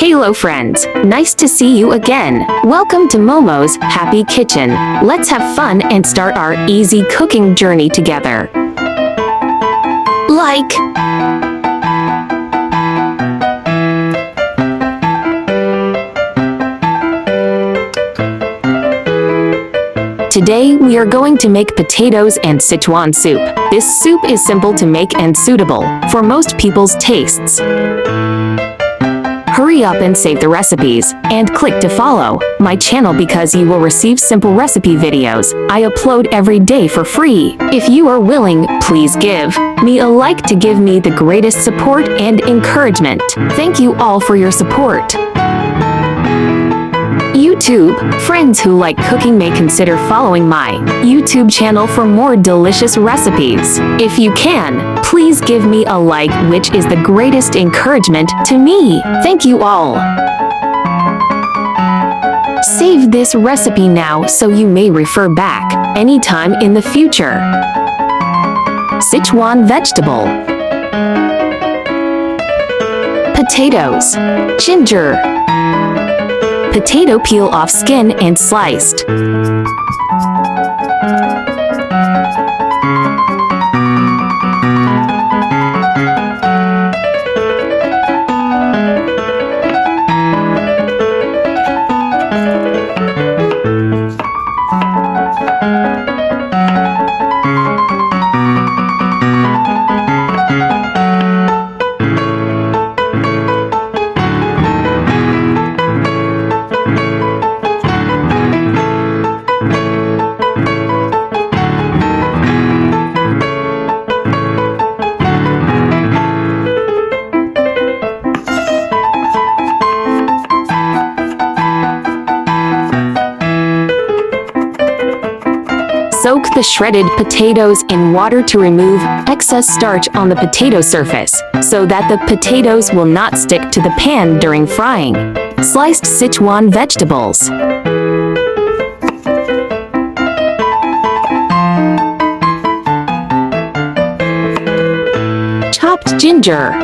Hello friends, nice to see you again. Welcome to Momo's Happy Kitchen. Let's have fun and start our easy cooking journey together. Like, today we are going to make potatoes and Sichuan soup. This soup is simple to make and suitable for most people's tastes. Hurry up and save the recipes, and click to follow my channel because you will receive simple recipe videos I upload every day for free. If you are willing, please give me a like to give me the greatest support and encouragement. Thank you all for your support. YouTube, friends who like cooking may consider following my YouTube channel for more delicious recipes. If you can, please give me a like, which is the greatest encouragement to me. Thank you all. Save this recipe now so you may refer back anytime in the future. Sichuan vegetable. Potatoes. Ginger. Potato peel off skin and sliced. Soak the shredded potatoes in water to remove excess starch on the potato surface, so that the potatoes will not stick to the pan during frying. Sliced Sichuan vegetables. Chopped ginger.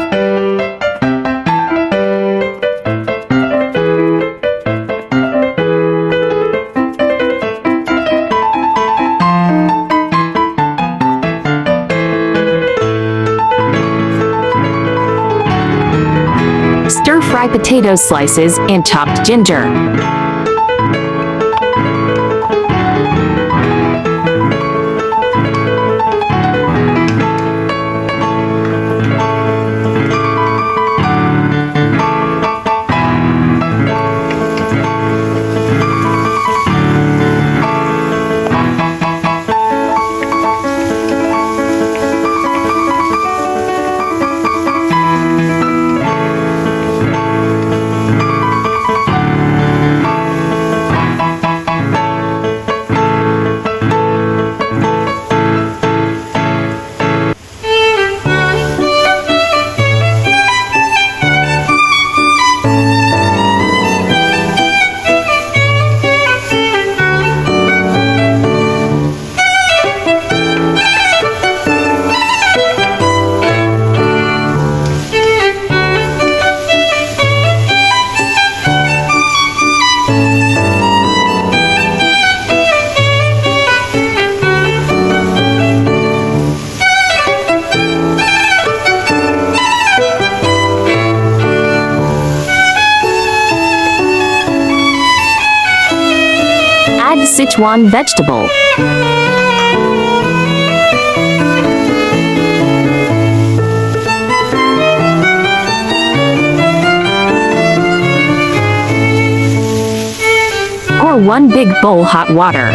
Stir-fry potato slices and chopped ginger. Sichuan vegetable. Pour 1 big bowl hot water.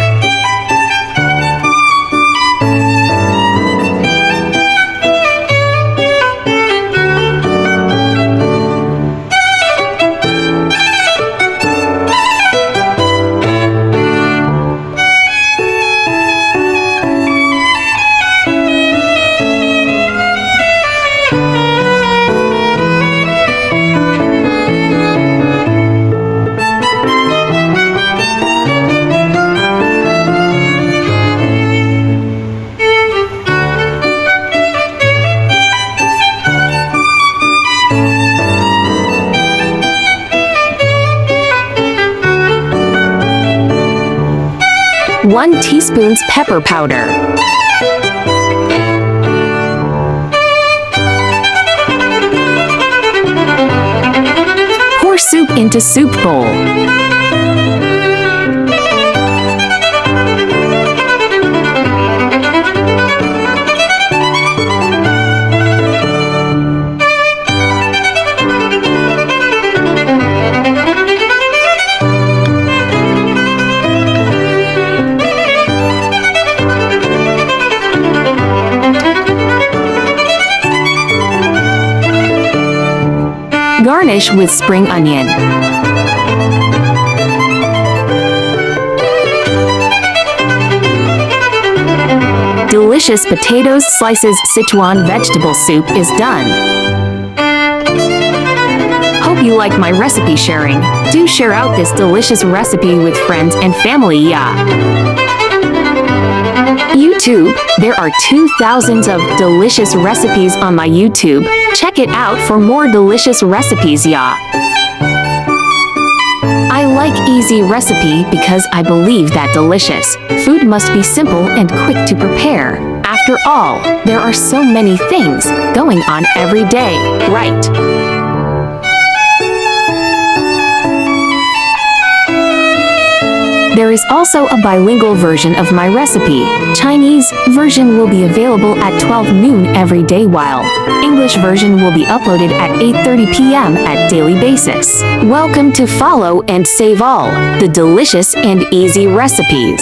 1 teaspoon pepper powder. Pour soup into soup bowl. Garnish with spring onion. Delicious potatoes slices Sichuan vegetable soup is done. Hope you like my recipe sharing. Do share out this delicious recipe with friends and family, yeah. YouTube, there are 2,000 of delicious recipes on my YouTube. Check it out for more delicious recipes, yeah. I like Easyrecipe because I believe that delicious food must be simple and quick to prepare. After all, there are so many things going on every day, right? There is also a bilingual version of my recipe. Chinese version will be available at 12 noon every day, while English version will be uploaded at 8:30 p.m. at daily basis. Welcome to follow and save all the delicious and easy recipes.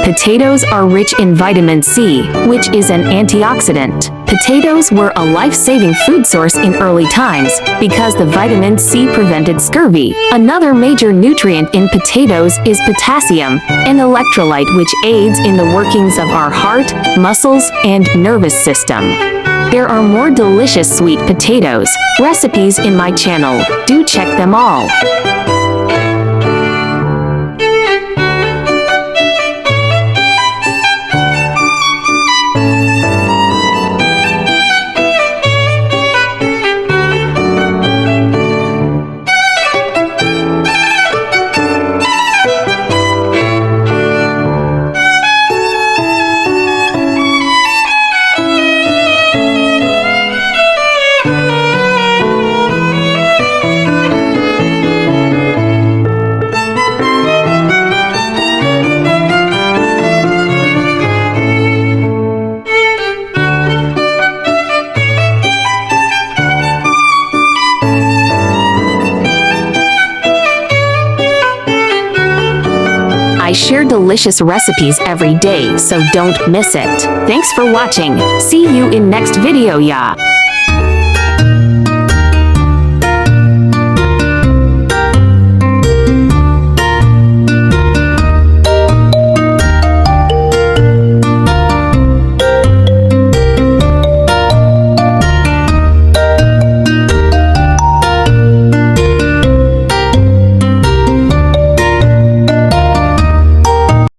Potatoes are rich in vitamin C, which is an antioxidant. Potatoes were a life-saving food source in early times because the vitamin C prevented scurvy. Another major nutrient in potatoes is potassium, an electrolyte which aids in the workings of our heart, muscles, and nervous system. There are more delicious sweet potatoes recipes in my channel. Do check them all. I share delicious recipes every day, so don't miss it. Thanks for watching. See you in next video, yeah.